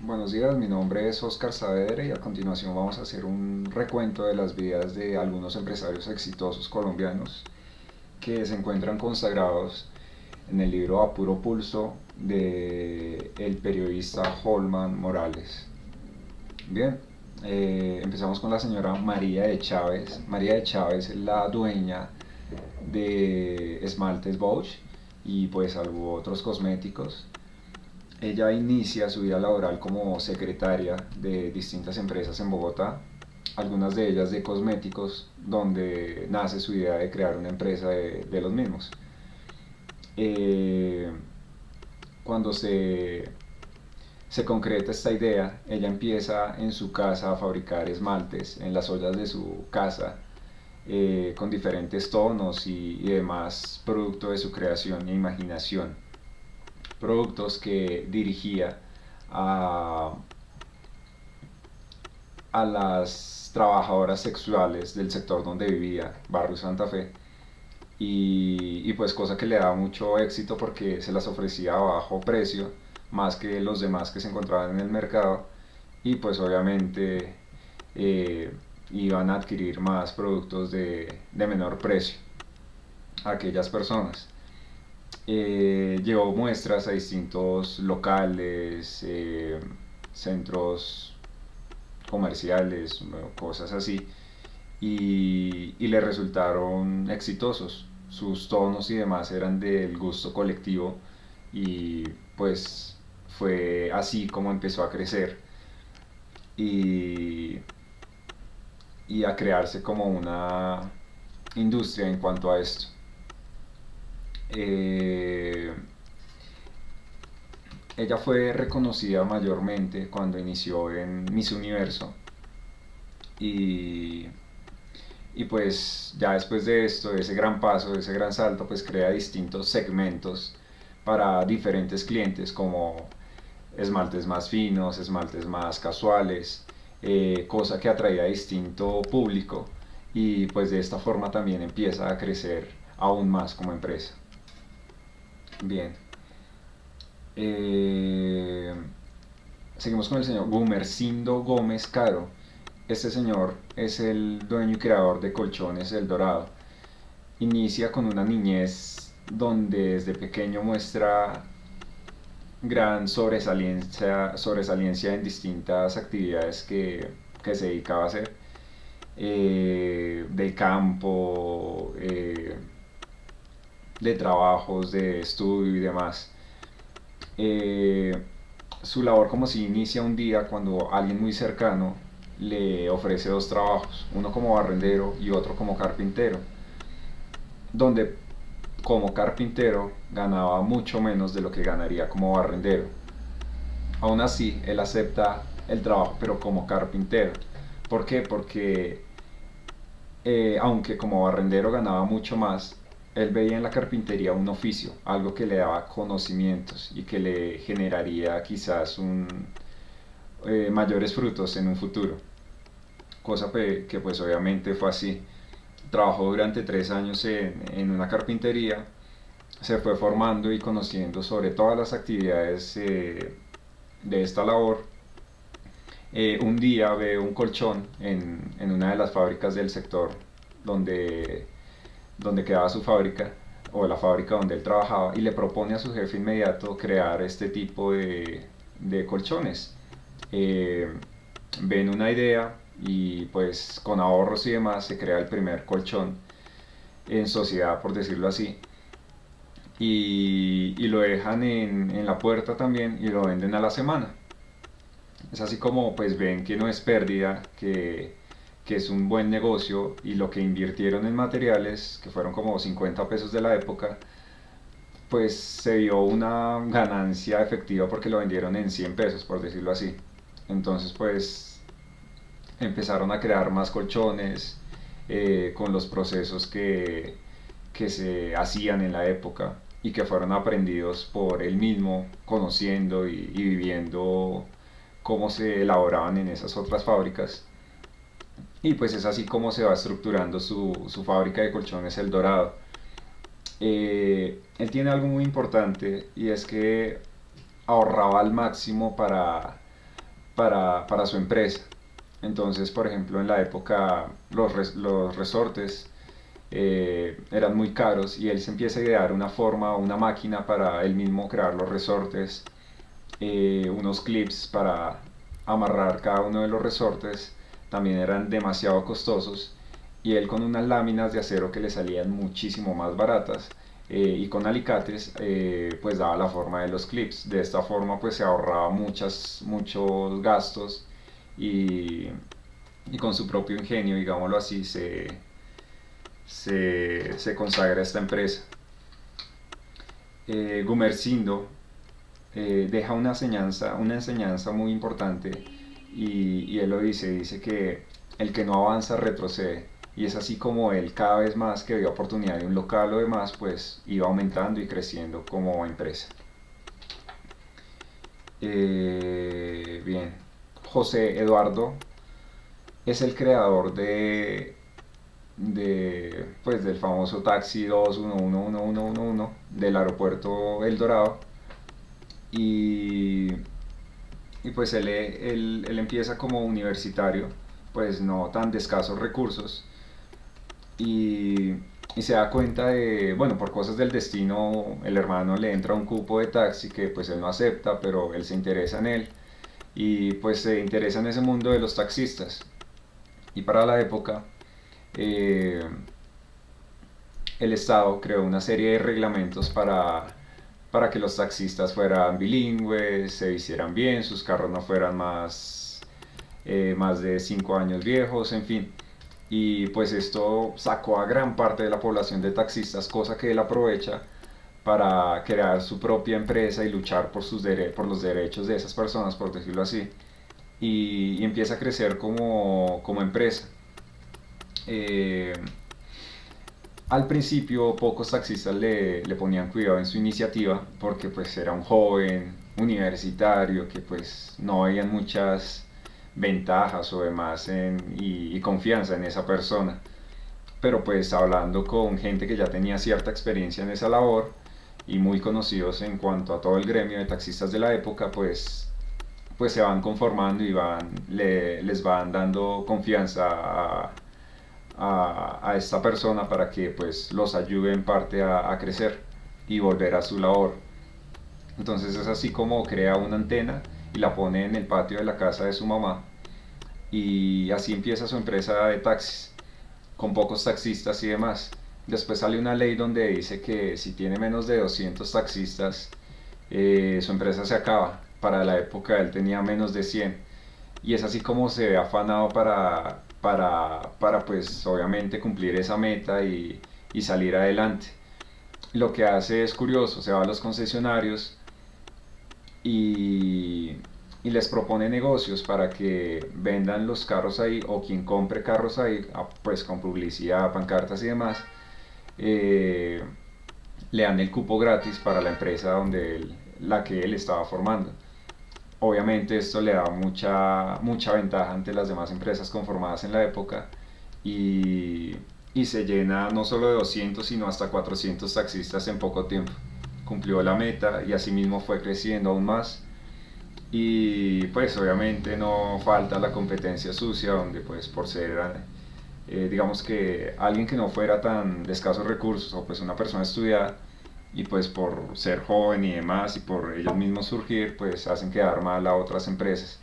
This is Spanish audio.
Buenos días, mi nombre es Oscar Saavedra y a continuación vamos a hacer un recuento de las vidas de algunos empresarios exitosos colombianos que se encuentran consagrados en el libro A Puro Pulso de el periodista Holman Morales. Bien, empezamos con la señora María de Chávez. María de Chávez es la dueña de Esmaltes Bosch y pues algo otros cosméticos. Ella inicia su vida laboral como secretaria de distintas empresas en Bogotá, algunas de ellas de cosméticos, donde nace su idea de crear una empresa de los mismos. Eh, Cuando se concreta esta idea, ella empieza en su casa a fabricar esmaltes en las ollas de su casa, con diferentes tonos y demás producto de su creación e imaginación, productos que dirigía a, a las trabajadoras sexuales del sector donde vivía, Barrio Santa Fe, y pues cosa que le daba mucho éxito porque se las ofrecía a bajo precio, más que los demás que se encontraban en el mercado, y pues obviamente eh, iban a adquirir más productos de menor precio a aquellas personas. Llevó muestras a distintos locales, centros comerciales, cosas así, y le resultaron exitosos. Sus tonos y demás eran del gusto colectivo y pues fue así como empezó a crecer y, y a crearse como una industria en cuanto a esto. Eh, Ella fue reconocida mayormente cuando inició en Miss Universo y, y pues ya después de esto, de ese gran paso, de ese gran salto, pues crea distintos segmentos para diferentes clientes como esmaltes más finos, esmaltes más casuales, cosa que atraía a distinto público y pues de esta forma también empieza a crecer aún más como empresa. Bien, eh, seguimos con el señor Gumercindo Gómez Caro. Este señor es el dueño y creador de Colchones El Dorado. Inicia con una niñez donde desde pequeño muestra gran sobresaliencia en distintas actividades que se dedicaba a hacer, del campo, de trabajos, de estudio y demás. Eh, Su labor como si inicia un día cuando alguien muy cercano le ofrece dos trabajos, uno como barrendero y otro como carpintero, donde como carpintero ganaba mucho menos de lo que ganaría como barrendero. Aún así, él acepta el trabajo, pero como carpintero. ¿Por qué? Porque aunque como barrendero ganaba mucho más, él veía en la carpintería un oficio, algo que le daba conocimientos y que le generaría quizás mayores frutos en un futuro. Cosa que pues obviamente fue así. Trabajó durante 3 años en una carpintería, se fue formando y conociendo sobre todas las actividades de esta labor. Un día ve un colchón en una de las fábricas del sector donde, donde quedaba su fábrica o la fábrica donde él trabajaba y le propone a su jefe inmediato crear este tipo de colchones. Eh, Ven una idea y pues con ahorros y demás se crea el primer colchón en sociedad, por decirlo así, y lo dejan en la puerta también y lo venden a la semana. Es así como pues ven que no es pérdida, que es un buen negocio y lo que invirtieron en materiales, que fueron como 50 pesos de la época, pues se dio una ganancia efectiva porque lo vendieron en 100 pesos, por decirlo así. Entonces pues empezaron a crear más colchones con los procesos que se hacían en la época y que fueron aprendidos por él mismo, conociendo y viviendo cómo se elaboraban en esas otras fábricas. Y pues es así como se va estructurando su fábrica de colchones El Dorado. Él tiene algo muy importante y es que ahorraba al máximo para su empresa. Entonces, por ejemplo, en la época los resortes eran muy caros y él se empieza a idear una forma, una máquina para él mismo crear los resortes, unos clips para amarrar cada uno de los resortes, también eran demasiado costosos y él con unas láminas de acero que le salían muchísimo más baratas y con alicates pues daba la forma de los clips. De esta forma pues se ahorraba muchos gastos y, y con su propio ingenio, digámoslo así, se consagra esta empresa. Gumersindo deja una enseñanza muy importante y él lo dice que el que no avanza retrocede. Y es así como él cada vez más que veía oportunidad de un local o demás, pues iba aumentando y creciendo como empresa. Bien, José Eduardo es el creador pues, del famoso taxi 2111111 del aeropuerto El Dorado y, y pues él empieza como universitario, pues no tan de escasos recursos y, y se da cuenta de, bueno, por cosas del destino, el hermano le entra un cupo de taxi que pues él no acepta, pero él se interesa en él y pues se interesa en ese mundo de los taxistas. Y para la época, eh, el Estado creó una serie de reglamentos para que los taxistas fueran bilingües, se hicieran bien, sus carros no fueran más de 5 años viejos, en fin. Y pues esto sacó a gran parte de la población de taxistas, cosa que él aprovecha para crear su propia empresa y luchar por los derechos de esas personas, por decirlo así. Y empieza a crecer como empresa. Eh, Al principio pocos taxistas le ponían cuidado en su iniciativa porque pues era un joven universitario que pues no veían muchas ventajas o demás y confianza en esa persona. Pero pues hablando con gente que ya tenía cierta experiencia en esa labor y muy conocidos en cuanto a todo el gremio de taxistas de la época, pues se van conformando y les van dando confianza a esta persona para que pues los ayude en parte a crecer y volver a su labor. Entonces es así como crea una antena y la pone en el patio de la casa de su mamá y así empieza su empresa de taxis con pocos taxistas y demás. Después sale una ley donde dice que si tiene menos de 200 taxistas su empresa se acaba. Para la época él tenía menos de 100 y es así como se ve afanado para pues obviamente cumplir esa meta y salir adelante. Lo que hace es curioso, se va a los concesionarios y, y les propone negocios para que vendan los carros ahí o quien compre carros ahí, pues con publicidad, pancartas y demás, eh, le dan el cupo gratis para la empresa la que él estaba formando. Obviamente esto le da mucha ventaja ante las demás empresas conformadas en la época y, y se llena no solo de 200 sino hasta 400 taxistas en poco tiempo. Cumplió la meta y asimismo fue creciendo aún más y pues obviamente no falta la competencia sucia donde pues por ser digamos que alguien que no fuera tan de escasos recursos o pues una persona estudiada y pues por ser joven y demás y por ellos mismos surgir pues hacen quedar mal a otras empresas